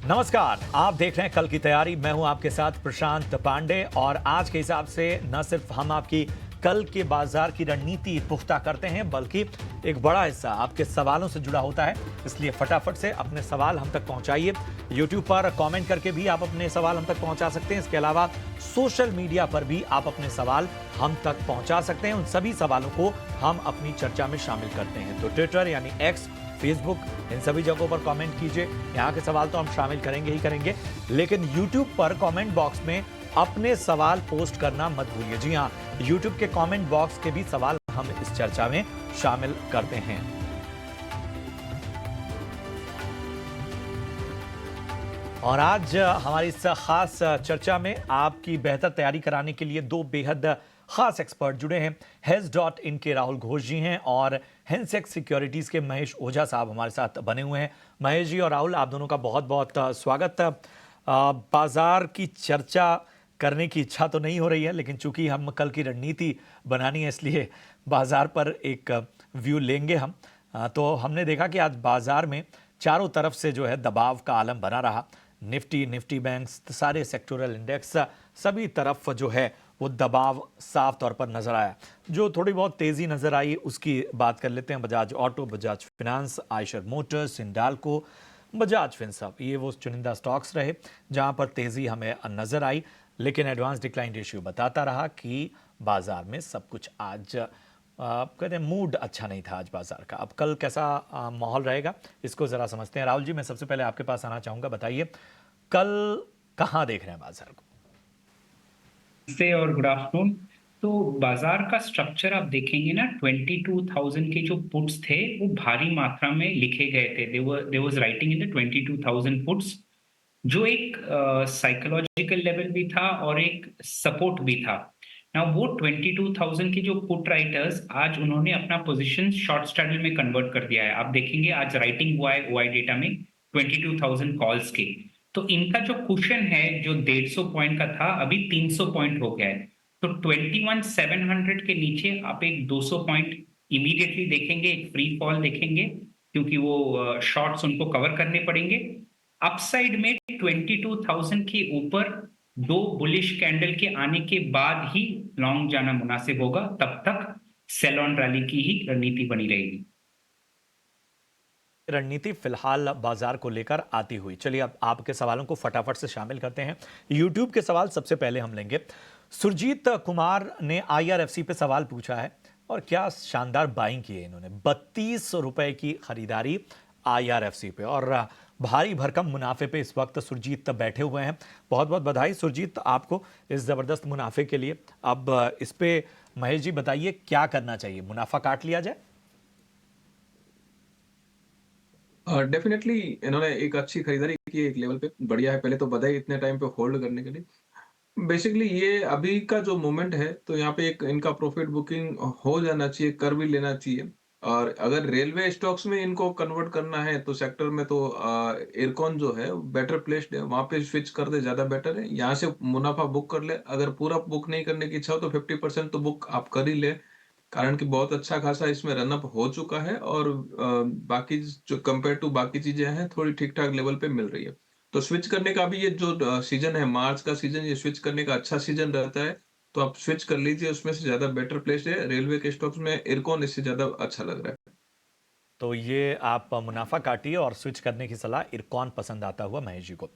नमस्कार, आप देख रहे हैं कल की तैयारी। मैं हूं आपके साथ प्रशांत पांडे और आज के हिसाब से न सिर्फ हम आपकी कल के बाजार की रणनीति पुख्ता करते हैं, बल्कि एक बड़ा हिस्सा आपके सवालों से जुड़ा होता है। इसलिए फटाफट से अपने सवाल हम तक पहुंचाइए। YouTube पर कमेंट करके भी आप अपने सवाल हम तक पहुंचा सकते हैं। इसके अलावा सोशल मीडिया पर भी आप अपने सवाल हम तक पहुंचा सकते हैं। उन सभी सवालों को हम अपनी चर्चा में शामिल करते हैं। तो ट्विटर यानी एक्स, फेसबुक, इन सभी जगहों पर कमेंट कीजिए। यहाँ के सवाल तो हम शामिल करेंगे ही करेंगे, लेकिन YouTube पर कमेंट बॉक्स में अपने सवाल पोस्ट करना मत भूलिए। जी हाँ, YouTube के कमेंट बॉक्स के भी सवाल हम इस चर्चा में शामिल करते हैं। और आज हमारी इस खास चर्चा में आपकी बेहतर तैयारी कराने के लिए दो बेहद खास एक्सपर्ट जुड़े हैं। हेज.इन के राहुल घोष जी हैं और हेंसेक्स सिक्योरिटीज के महेश ओझा साहब हमारे साथ बने हुए हैं। महेश जी और राहुल, आप दोनों का बहुत बहुत स्वागत। बाजार की चर्चा करने की इच्छा तो नहीं हो रही है, लेकिन चूंकि हम कल की रणनीति बनानी है, इसलिए बाजार पर एक व्यू लेंगे हम। तो हमने देखा कि आज बाजार में चारों तरफ से जो है दबाव का आलम बना रहा। निफ्टी बैंक्स, सारे सेक्टोरल इंडेक्स, सभी तरफ जो है वो दबाव साफ तौर पर नजर आया। जो थोड़ी बहुत तेजी नजर आई उसकी बात कर लेते हैं। Bajaj auto, Bajaj finance, Eicher Motors, Hindalco, Bajaj Finserv, ये वो चुनिंदा स्टॉक्स रहे जहां पर तेजी हमें नजर आई। लेकिन एडवांस डिक्लाइन रेशियो बताता रहा कि बाजार में सब कुछ आज कहते हैं मूड अच्छा नहीं था आज बाजार का। अब कल कैसा माहौल रहेगा, इसको जरा समझते हैं। राहुल जी, मैं सबसे पहले आपके पास आना चाहूंगा। बताइए, कल कहां देख रहे हैं बाजार को? से और गुड आफ्टरनून। तो बाजार का स्ट्रक्चर आप देखेंगे ना, 22,000 के जो पुट्स थे वो भारी मात्रा में लिखे गए थे। There was writing in the 22,000 puts, जो एक साइकोलॉजिकल लेवल भी था और एक सपोर्ट भी था ना। वो 22,000 के जो पुट राइटर्स, आज उन्होंने अपना पोजीशन शॉर्ट स्ट्रैडल में कन्वर्ट कर दिया है। आप देखेंगे आज राइटिंग हुआ है ओआई डेटा में 22,000 कॉल्स के। तो इनका जो कुशन है, जो 150 पॉइंट का था, अभी 300 पॉइंट हो गया है। तो 21,700 के नीचे आप एक 200 पॉइंट इमीडिएटली देखेंगे, एक फ्री फॉल देखेंगे, क्योंकि वो शॉर्ट्स उनको कवर करने पड़ेंगे। अपसाइड में 22,000 के ऊपर दो बुलिश कैंडल के आने के बाद ही लॉन्ग जाना मुनासिब होगा। तब तक सेल ऑन रैली की ही रणनीति बनी रहेगी। रणनीति फिलहाल बाजार को लेकर आती हुई। चलिए अब आपके सवालों को फटाफट से शामिल करते हैं। यूट्यूब के सवाल सबसे पहले हम लेंगे। सुरजीत कुमार ने IRFC पे सवाल पूछा है और क्या शानदार बाइंग की है इन्होंने। 32 रुपए की खरीदारी IRFC पे और भारी भरकम मुनाफे पे इस वक्त सुरजीत बैठे हुए हैं। बहुत बहुत बधाई सुरजीत आपको इस जबरदस्त मुनाफे के लिए। अब इस पे महेश जी बताइए, क्या करना चाहिए? मुनाफा काट लिया जाए? डेफिनेटली इन्होंने एक अच्छी खरीदारी की है, एक लेवल पे बढ़िया है। पहले तो बधाई इतने टाइम पे होल्ड करने के लिए। बेसिकली ये अभी का जो मोमेंट है, तो यहाँ पे एक इनका प्रॉफिट बुकिंग हो जाना चाहिए, कर भी लेना चाहिए। और अगर रेलवे स्टॉक्स में इनको कन्वर्ट करना है तो सेक्टर में तो इरकॉन जो है बेटर प्लेस्ड है, वहां पे स्विच कर दे, ज्यादा बेटर है। यहाँ से मुनाफा बुक कर ले। अगर पूरा बुक नहीं करने की इच्छा हो तो 50% तो बुक आप कर ही ले, कारण कि बहुत अच्छा खासा इसमें रनअप हो चुका है और बाकी जो कंपेयर टू बाकी चीजें हैं थोड़ी ठीक-ठाक लेवल पे मिल रही है। तो स्विच करने का भी ये जो सीजन है, मार्च का सीजन, ये स्विच करने का अच्छा सीजन रहता है। तो आप स्विच कर लीजिए, उसमें से ज्यादा बेटर प्लेस्ड है। रेलवे के स्टॉक्स में इरकॉन इससे ज्यादा अच्छा लग रहा है। तो ये आप मुनाफा काटिए और स्विच करने की सलाह इरकॉन पसंद आता हुआ महेश जी को।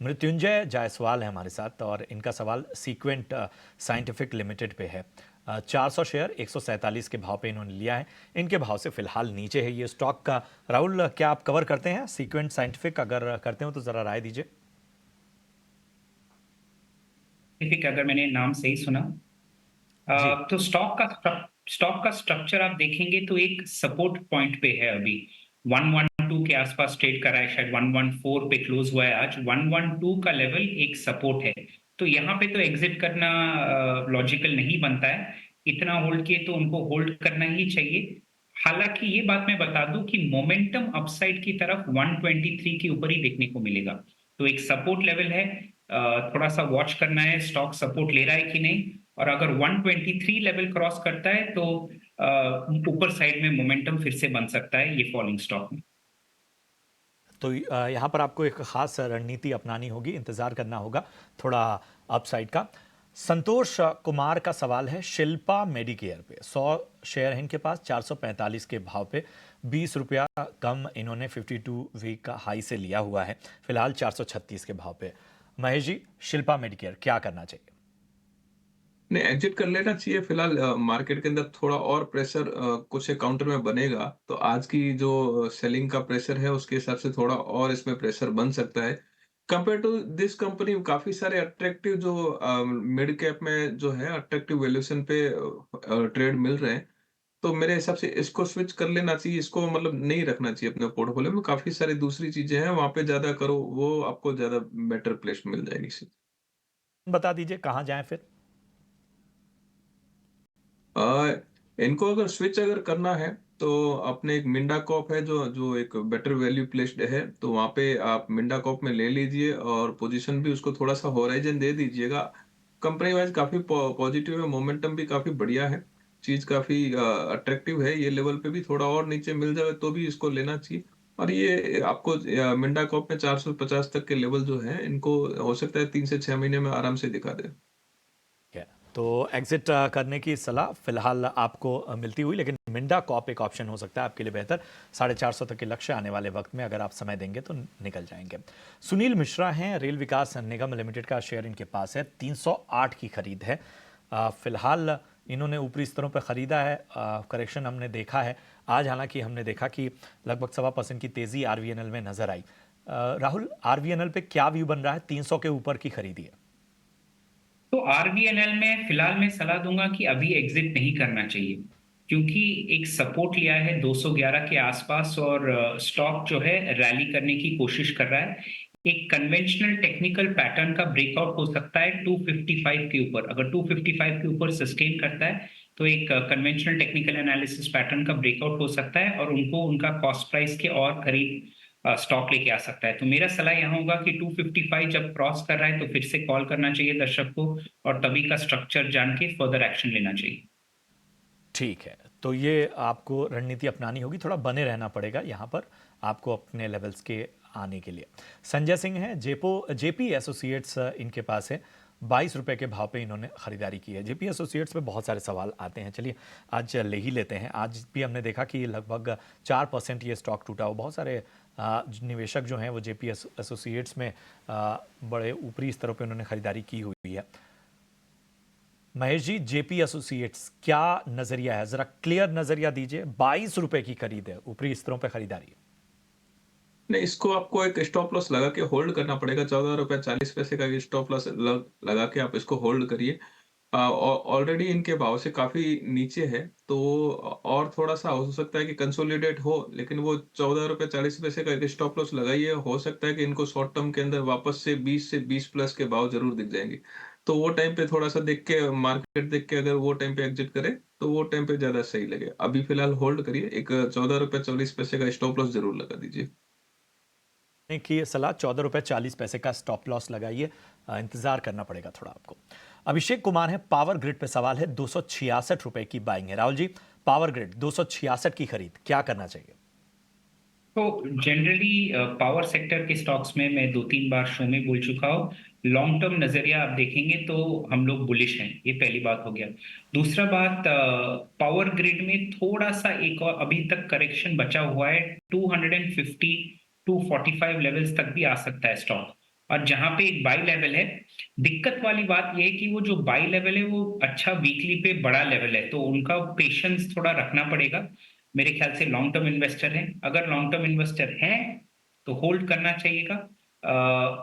मृत्युंजय जायसवाल है हमारे साथ और इनका सवाल सीक्वेंट साइंटिफिक लिमिटेड पे है। 400 शेयर 147 के भाव पे इन्होंने लिया है। इनके भाव से फिलहाल नीचे है ये स्टॉक का। राहुल, क्या आप कवर करते हैं सीक्वेंट साइंटिफिक? अगर करते हो तो जरा राय दीजिए। अगर मैंने नाम सही सुना, जी। तो स्टॉक का स्ट्रक्चर आप देखेंगे तो एक सपोर्ट पॉइंट पे है अभी। 112 के आसपास ट्रेड कर रहा है, शायद 114 पे क्लोज हुआ है आज। 112 का लेवल एक सपोर्ट है, तो यहाँ पे तो एग्जिट करना लॉजिकल नहीं बनता है। इतना होल्ड किए तो उनको होल्ड करना ही चाहिए। हालांकि ये बात मैं बता दूं कि मोमेंटम अपसाइड की तरफ 123 के ऊपर ही देखने को मिलेगा। तो एक सपोर्ट लेवल है, थोड़ा सा वॉच करना है स्टॉक सपोर्ट ले रहा है कि नहीं। और अगर 123 लेवल क्रॉस करता है तो ऊपर साइड में मोमेंटम फिर से बन सकता है ये फॉलिंग स्टॉक में। तो यहाँ पर आपको एक खास रणनीति अपनानी होगी, इंतजार करना होगा थोड़ा अपसाइड का। संतोष कुमार का सवाल है शिल्पा मेडिकेयर पे, 100 शेयर है इनके पास 445 के भाव पे, 20 रुपया कम इन्होंने 52 वीक का हाई से लिया हुआ है, फिलहाल 436 के भाव पे। महेश जी, शिल्पा मेडिकेयर क्या करना चाहिए? नहीं, एग्जिट कर लेना चाहिए फिलहाल। मार्केट के अंदर थोड़ा और प्रेशर कुछ एक काउंटर में बनेगा, तो आज की जो सेलिंग का प्रेशर है उसके हिसाब से थोड़ा और इसमें प्रेशर बन सकता है। कंपेयर टू दिस कंपनी काफी सारे अट्रैक्टिव जो मिड कैप में जो है अट्रैक्टिव वैल्यूएशन पे ट्रेड मिल रहे हैं। तो मेरे हिसाब से इसको स्विच कर लेना चाहिए, इसको मतलब नहीं रखना चाहिए अपने पोर्टफोलियो में। काफी सारी दूसरी चीजें हैं, वहां पे ज्यादा करो, वो आपको ज्यादा बेटर प्लेस मिल जाएगी। बता दीजिए कहाँ जाएं फिर? इनको अगर स्विच अगर करना है तो अपने एक मिंडा कॉप है जो जो एक बेटर वैल्यू प्लेस्ड है, तो वहां पे आप मिंडा कॉप में ले लीजिए और पोजीशन भी उसको थोड़ा सा होराइजन दे दीजिएगा। कंपनी वाइज काफी पॉजिटिव है, मोमेंटम भी काफी बढ़िया है, चीज काफी अट्रैक्टिव है। ये लेवल पे भी थोड़ा और नीचे मिल जाए तो भी इसको लेना चाहिए। और ये आपको मिंडा कॉप में 450 तक के लेवल जो है इनको हो सकता है 3 से 6 महीने में आराम से दिखा दे। है। तो एग्जिट करने की सलाह फिलहाल आपको मिलती हुई, लेकिन मिंडा कॉप एक ऑप्शन हो सकता है आपके लिए बेहतर। 450 तक के लक्ष्य आने वाले वक्त में अगर आप समय देंगे तो निकल जाएंगे। सुनील मिश्रा हैं, रेल विकास निगम लिमिटेड का शेयर इनके पास है, 308 की खरीद है। फिलहाल इन्होंने ऊपरी स्तरों पर खरीदा है, करेक्शन हमने देखा है आज, हालांकि हमने देखा कि लगभग 1.25% की तेजी आरवीएनएल में नजर आई। राहुल, आरवीएनएल पे क्या व्यू बन रहा है? 300 के ऊपर की खरीदी है। तो आरवीएनएल में फिलहाल मैं सलाह दूंगा कि अभी एग्जिट नहीं करना चाहिए, क्योंकि एक सपोर्ट लिया है 211 के आसपास और स्टॉक जो है रैली करने की कोशिश कर रहा है। एक कन्वेंशनल टेक्निकल पैटर्न का ब्रेकआउट हो सकता है 255 के ऊपर। अगर 255 के ऊपर सस्टेन करता है तो एक कन्वेंशनल टेक्निकल एनालिसिस पैटर्न का ब्रेकआउट हो सकता है और उनको उनका कॉस्ट प्राइस के और करीब स्टॉक लेके आ सकता है। तो मेरा सलाह यहाँ होगा कि 255 जब क्रॉस कर रहा है तो फिर से कॉल करना चाहिए दर्शक को और तभी का स्ट्रक्चर जान के फर्दर एक्शन लेना चाहिए। ठीक है, तो ये आपको रणनीति अपनानी होगी, थोड़ा बने रहना पड़ेगा यहाँ पर आपको अपने लेवल्स के आने के लिए। संजय सिंह हैं, जेपी एसोसिएट्स इनके पास है, 22 रुपए के भाव पे इन्होंने खरीदारी की है। जेपी एसोसिएट्स पे बहुत सारे सवाल आते हैं, चलिए आज ले ही लेते हैं। आज भी हमने देखा कि लगभग 4% ये स्टॉक टूटा हो। बहुत सारे निवेशक जो हैं वो जेपी एसोसिएट्स में बड़े ऊपरी स्तरों पे उन्होंने खरीदारी की हुई है। महेश जी, जेपी एसोसिएट्स क्या नजरिया है, जरा क्लियर नजरिया दीजिए। 22 रुपए की खरीद है, ऊपरी स्तरों पे खरीदारी। नहीं, इसको आपको एक स्टॉप लॉस लगा के होल्ड करना पड़ेगा। 14 रुपए 40 पैसे का स्टॉप लॉस लगा के आप इसको होल्ड करिए। ऑलरेडी इनके भाव से काफी नीचे है, तो और थोड़ा सा हो सकता है कि कंसोलिडेट हो, लेकिन वो 14 रुपए 40 पैसे का एक स्टॉप लॉस लगाइए। हो सकता है कि इनको शॉर्ट टर्म के अंदर वापस से 20 प्लस के भाव जरूर दिख जाएंगे। तो वो टाइम पे थोड़ा सा देख के, मार्केट देख के अगर वो टाइम पे एग्जिट करे तो वो टाइम पे ज्यादा सही लगे। अभी फिलहाल होल्ड करिए, एक 14 रुपए 40 पैसे का स्टॉप लॉस जरूर लगा दीजिए। की सलाह, 14 रुपए 40 पैसे का स्टॉप लॉस लगाइए, इंतजार करना पड़ेगा थोड़ा आपको। अभिषेक कुमार है, पावर ग्रिड पे सवाल है, 266 रुपए की बाइंग है। राहुल जी, पावर ग्रिड 266 की खरीद क्या करना चाहिए? तो जनरली पावर सेक्टर के स्टॉक्स में मैं 2-3 बार शो में बोल चुका हूँ, लॉन्ग टर्म नजरिया आप देखेंगे तो हम लोग बुलिश हैं। ये पहली बात हो गया। दूसरा बात, पावर ग्रिड में थोड़ा सा एक और अभी तक करेक्शन बचा हुआ है, 250 245 लेवल्स तक भी आ सकता है स्टॉक, और जहां पे एक बाई लेवल है। दिक्कत वाली बात यह है कि वो जो बाई लेवल है वो अच्छा वीकली पे बड़ा लेवल है, तो उनका पेशेंस थोड़ा रखना पड़ेगा। मेरे ख्याल से लॉन्ग टर्म इन्वेस्टर हैं, अगर लॉन्ग टर्म इन्वेस्टर हैं तो होल्ड करना चाहिएगा।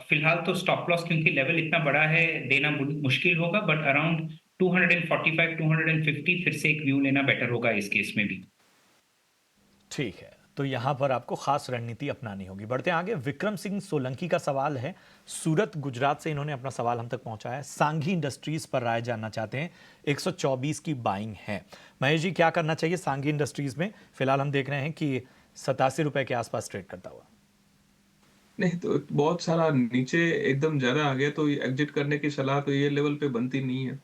फिलहाल तो स्टॉप लॉस क्योंकि लेवल इतना बड़ा है देना मुश्किल होगा, बट अराउंड 245 250 फिर से एक व्यू लेना बेटर होगा इस केस में भी। ठीक है, तो यहां पर आपको खास रणनीति अपनानी होगी। बढ़ते हैं आगे। विक्रम सिंह सोलंकी का सवाल है, सूरत गुजरात से इन्होंने अपना सवाल हम तक पहुंचाया है। सांघी इंडस्ट्रीज पर राय जानना चाहते हैं, 124 की बाइंग है। महेश जी, क्या करना चाहिए सांघी इंडस्ट्रीज में? फिलहाल हम देख रहे हैं कि 87 रुपए के आसपास ट्रेड करता हुआ। नहीं, तो बहुत सारा नीचे एकदम ज्यादा आ गया, तो एग्जिट करने की सलाह तो ये लेवल पे बनती नहीं है।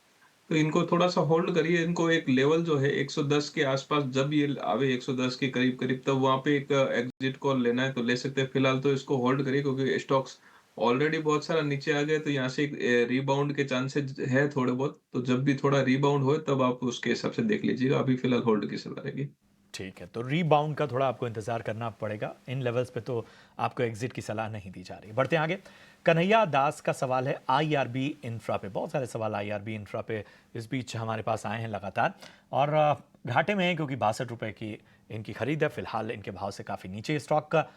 तो इनको थोड़ा-सा होल्ड करिए, इनको एक लेवल जो है 110 के आस-पास जब ये आवे 110 के करीब-करीब तब वहाँ पे एक एग्ज़िट कॉल लेना है तो ले सकते हैं। फिलहाल तो इसको होल्ड करिए क्योंकि स्टॉक्स ऑलरेडी बहुत सारा नीचे आ गए तो यहाँ से एक रिबाउंड के चांसेस है थोड़े बहुत, तो जब भी थोड़ा रिबाउंड होए तब आप उसके हिसाब से देख लीजिएगा। अभी फिलहाल होल्ड की सलाह रहेगी। ठीक है, तो रीबाउंड का थोड़ा आपको इंतजार करना पड़ेगा। इन लेवल्स पे तो आपको एग्जिट की सलाह नहीं दी जा रही। बढ़ते हैं आगे। कन्हैया दास का सवाल है आईआरबी इंफ्रा पे। बहुत सारे सवाल आईआरबी इंफ्रा पे इस बीच हमारे पास आए हैं लगातार, और घाटे में है क्योंकि 62 रुपए की इनकी खरीद है। फिलहाल इनके भाव से काफ़ी नीचे स्टॉक का।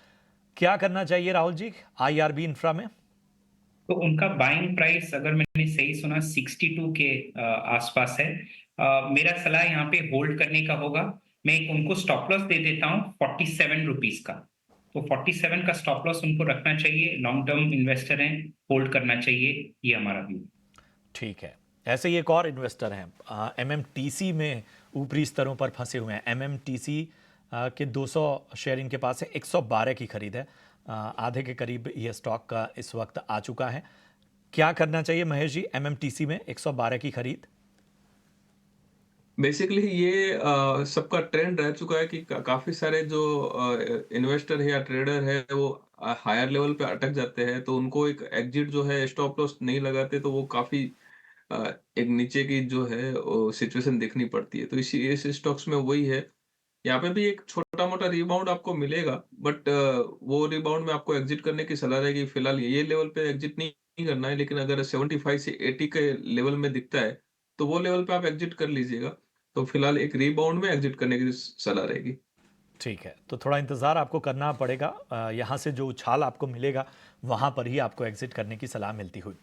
क्या करना चाहिए राहुल जी आईआरबी इंफ्रा में? तो उनका बाइंग प्राइस अगर मैंने सही सुना 62 के आसपास है। मेरा सलाह यहाँ पे होल्ड करने का होगा। मैं एक उनको स्टॉप लॉस दे देता हूँ 47 रुपीज का। तो 47 का स्टॉप लॉस उनको रखना चाहिए। लॉन्ग टर्म इन्वेस्टर हैं, होल्ड करना चाहिए, ये हमारा व्यू। ठीक है। ऐसे ही एक और इन्वेस्टर हैं एमएमटीसी में ऊपरी स्तरों पर फंसे हुए हैं। एमएमटीसी के 200 शेयर इनके पास है, 112 की खरीद है। आधे के करीब ये स्टॉक का इस वक्त आ चुका है। क्या करना चाहिए महेश जी एमएमटीसी में 112 की खरीद? बेसिकली ये सबका ट्रेंड रह चुका है कि काफ़ी सारे जो इन्वेस्टर है या ट्रेडर है वो हायर लेवल पे अटक जाते हैं, तो उनको एक एग्जिट जो है स्टॉप लॉस नहीं लगाते तो वो काफ़ी अ, एक नीचे की जो है सिचुएशन देखनी पड़ती है। तो इसी इस स्टॉक्स में वही है। यहाँ पे भी एक छोटा-मोटा रिबाउंड आपको मिलेगा, बट वो रिबाउंड में आपको एग्जिट करने की सलाह रहेगी। फिलहाल ये लेवल पे एग्जिट नहीं करना है, लेकिन अगर 75 से 80 के लेवल में दिखता है, तो वो लेवल पे आप एग्जिट कर लीजिएगा। तो फिलहाल एक रिबाउंड में एग्जिट करने की सलाह रहेगी। ठीक है, तो थोड़ा इंतज़ार आपको करना पड़ेगा। यहाँ से जो उछाल आपको मिलेगा वहाँ पर ही आपको एग्जिट करने की सलाह मिलती हुई।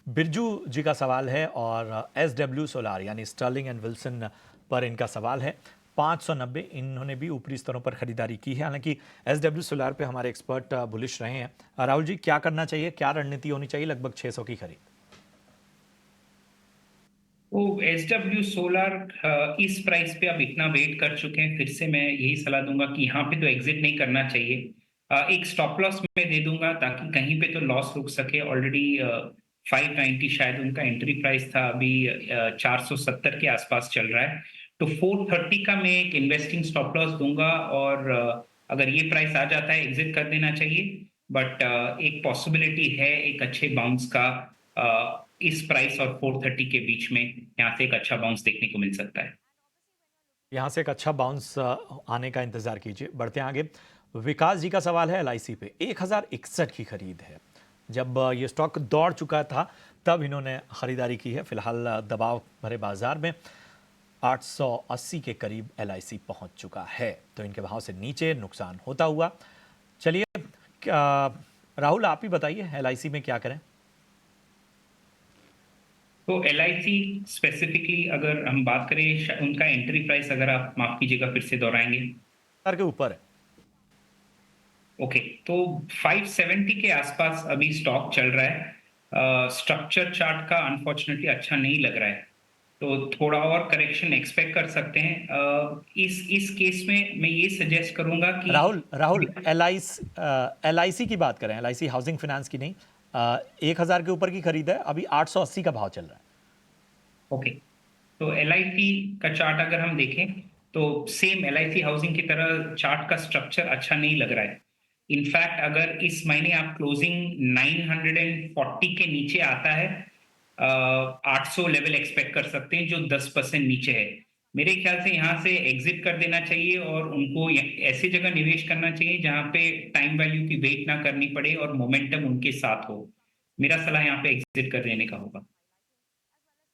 बिरजू जी का सवाल है और एसडब्ल्यू सोलार यानी स्टर्लिंग एंड विल्सन पर इनका सवाल है। 590 इन्होंने भी ऊपरी स्तरों पर खरीदारी की है। हालांकि एसडब्ल्यू सोलार पे हमारे एक्सपर्ट बुलिश रहे हैं। राहुल जी क्या करना चाहिए, क्या रणनीति होनी चाहिए? लगभग 600 की खरीद। वो SW सोलर इस प्राइस पे अब इतना वेट कर चुके हैं, फिर से मैं यही सलाह दूंगा कि यहाँ पे तो एग्जिट नहीं करना चाहिए। एक स्टॉप लॉस मैं दे दूंगा ताकि कहीं पे तो लॉस रुक सके। ऑलरेडी 590 शायद उनका एंट्री प्राइस था, अभी 470 के आसपास चल रहा है। तो 430 का मैं एक इन्वेस्टिंग स्टॉप लॉस दूंगा, और अगर ये प्राइस आ जाता है एग्जिट कर देना चाहिए। बट एक पॉसिबिलिटी है एक अच्छे बाउंस का। इस प्राइस और 430 के बीच में यहाँ से एक अच्छा बाउंस देखने को मिल सकता है। यहाँ से एक अच्छा बाउंस आने का इंतजार कीजिए। बढ़ते हैं आगे। विकास जी का सवाल है एलआईसी पे। 1061 की खरीद है। जब ये स्टॉक दौड़ चुका था तब इन्होंने खरीदारी की है। फिलहाल दबाव भरे बाजार में 880 के करीब एलआईसी पहुंच चुका है, तो इनके भाव से नीचे नुकसान होता हुआ। चलिए राहुल आप ही बताइए एलआईसी में क्या करें? तो LIC स्पेसिफिकली अगर हम बात करें, उनका एंट्री प्राइस अगर आप माफ कीजिएगा फिर से दोहराएंगे। सर के ऊपर है। ओके, तो 570 के आसपास अभी स्टॉक चल रहा है। स्ट्रक्चर चार्ट का अनफॉर्चुनेटली अच्छा नहीं लग रहा है, तो थोड़ा और करेक्शन एक्सपेक्ट कर सकते हैं। इस केस में मैं ये सजेस्ट करूंगा कि राहुल एलआईसी की बात करें, एलआईसी हाउसिंग फाइनेंस की नहीं। 1000 के ऊपर की खरीद है, अभी 880 का भाव चल रहा है। ओके, तो LIC का चार्ट अगर हम देखें तो सेम LIC हाउसिंग की तरह चार्ट का स्ट्रक्चर अच्छा नहीं लग रहा है। इनफैक्ट अगर इस महीने आप क्लोजिंग 940 के नीचे आता है, 800 लेवल एक्सपेक्ट कर सकते हैं जो 10% नीचे है। मेरे ख्याल से यहाँ से एग्जिट कर देना चाहिए और उनको ऐसी जगह निवेश करना चाहिए जहाँ पे टाइम वैल्यू की वेट ना करनी पड़े और मोमेंटम उनके साथ हो। मेरा सलाह यहाँ पे एग्जिट कर देने का होगा।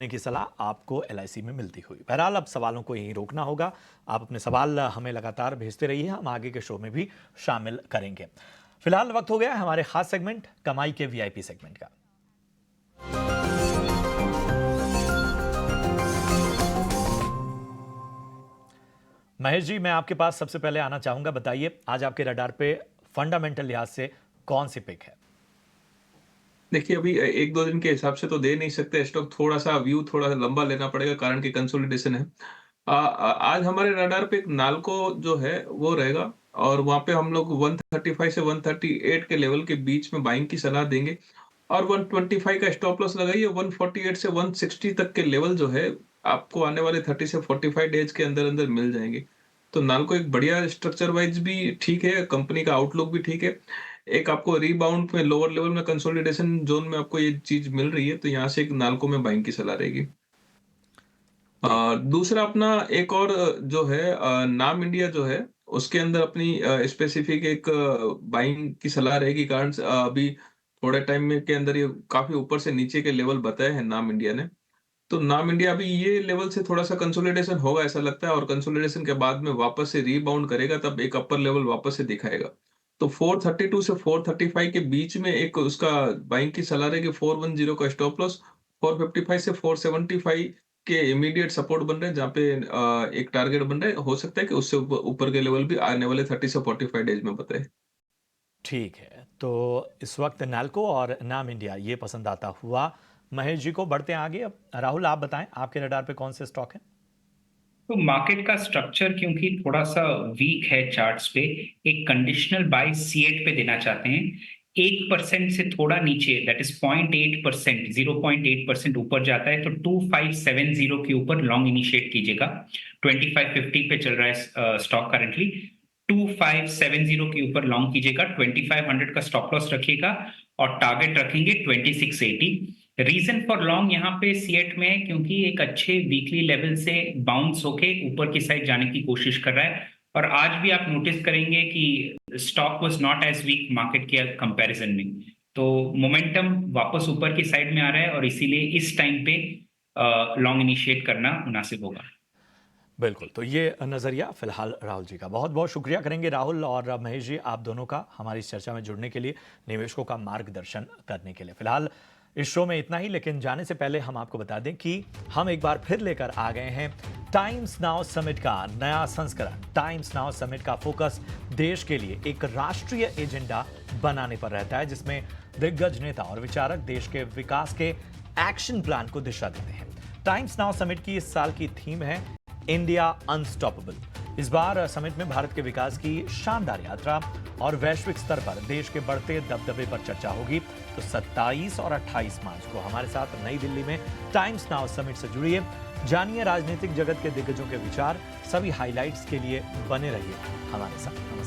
की सलाह आपको एलआईसी में मिलती हुई। बहरहाल अब सवालों को यहीं रोकना होगा। आप अपने सवाल हमें लगातार भेजते रहिए, हम आगे के शो में भी शामिल करेंगे। फिलहाल वक्त हो गया है हमारे खास सेगमेंट कमाई के वीआईपी सेगमेंट का। महेश जी मैं आपके पास सबसे पहले आना चाहूंगा। बताइए आज आपके रडार पे फंडामेंटल लिहाज से कौन सी पिक है? देखिए अभी 1-2 दिन के हिसाब से तो दे नहीं सकते स्टॉक, थोड़ा-सा व्यू थोड़ा लंबा लेना पड़ेगा कारण कि कंसोलिडेशन है। आज हमारे रडार पे एक नाल्को जो है वो रहेगा और वहाँ पे हम लोग 135 से 138 के लेवल के बीच में बाइंग की सलाह देंगे। और 125 का स्टॉप लॉस लगाइए। 148 से 160 तक के लेवल जो है आपको आने वाले 30 से 45 डेज के अंदर अंदर मिल जाएंगे। तो नालको एक बढ़िया स्ट्रक्चर वाइज भी ठीक है, कंपनी का आउटलुक भी ठीक है। एक आपको रीबाउंड में लोअर लेवल में कंसोलिडेशन जोन में आपको ये चीज मिल रही है, तो यहाँ से एक नालको में बाइंग की सलाह रहेगी। ठीक। दूसरा अपना एक और जो है नाम इंडिया जो है उसके अंदर अपनी स्पेसिफिक एक बाइंग की सलाह रहेगी, कारण अभी थोड़े टाइम में के अंदर ये काफी ऊपर से नीचे के लेवल बताए हैं नाम इंडिया ने। तो नाम इंडिया अभी ये लेवल से थोड़ा सा कंसोलिडेशन होगा ऐसा लगता है, और कंसोलिडेशन के बाद में वापस से रीबाउंड करेगा, तब एक अपर लेवल वापस से दिखाएगा। तो 432 से 435 के बीच में एक उसका बाइंग की सलाह रहेगी। 410 का स्टॉप लॉस, 455 से 475 के इमीडिएट सपोर्ट बन रहे हैं, जहाँ पे एक टारगेट बन रहा है। हो सकता है कि उससे ऊपर के लेवल भी आने वाले 30 से 45 डेज में बताए। ठीक है, तो इस वक्त नाल्को और नाम इंडिया ये पसंद आता हुआ महेश जी को। बढ़ते हैं आगे। अब राहुल आप बताएं, आपके रडार पे कौन से स्टॉक हैं? तो मार्केट का स्ट्रक्चर क्योंकि थोड़ा सा वीक है चार्ट्स पे, एक कंडीशनल बाय C8 पे देना चाहते हैं। 1% से थोड़ा नीचे, दैट इज 0.8%, 0.8% ऊपर जाता है तो 2570 के ऊपर लॉन्ग इनिशिएट कीजिएगा। 2550 पे चल रहा है स्टॉक करंटली। 2570 के ऊपर लॉन्ग कीजिएगा, 2500 का स्टॉप लॉस रखिएगा और टारगेट रखेंगे 2680। रीजन फॉर लॉन्ग यहाँ पे C8 में है क्योंकि एक अच्छे वीकली लेवल से बाउंस होके ऊपर की साइड जाने की कोशिश कर रहा है। और आज भी आप नोटिस करेंगे कि stock was not as weak market के कंपैरिजन में। तो मोमेंटम वापस ऊपर की साइड में आ रहा है और इसीलिए इस टाइम पे लॉन्ग इनिशिएट करना मुनासिब होगा। बिल्कुल, तो ये नज़रिया फिलहाल राहुल जी का। बहुत बहुत शुक्रिया करेंगे राहुल और महेश जी आप दोनों का हमारी इस चर्चा में जुड़ने के लिए, निवेशकों का मार्गदर्शन करने के लिए। फिलहाल इस शो में इतना ही, लेकिन जाने से पहले हम आपको बता दें कि हम एक बार फिर लेकर आ गए हैं टाइम्स नाउ समिट का नया संस्करण। टाइम्स नाउ समिट का फोकस देश के लिए एक राष्ट्रीय एजेंडा बनाने पर रहता है, जिसमें दिग्गज नेता और विचारक देश के विकास के एक्शन प्लान को दिशा देते हैं। टाइम्स नाउ समिट की इस साल की थीम है इंडिया अनस्टॉपेबल। इस बार समिट में भारत के विकास की शानदार यात्रा और वैश्विक स्तर पर देश के बढ़ते दबदबे पर चर्चा होगी। तो 27 और 28 मार्च को हमारे साथ नई दिल्ली में टाइम्स नाउ समिट से जुड़िए, जानिए राजनीतिक जगत के दिग्गजों के विचार। सभी हाइलाइट्स के लिए बने रहिए हमारे साथ।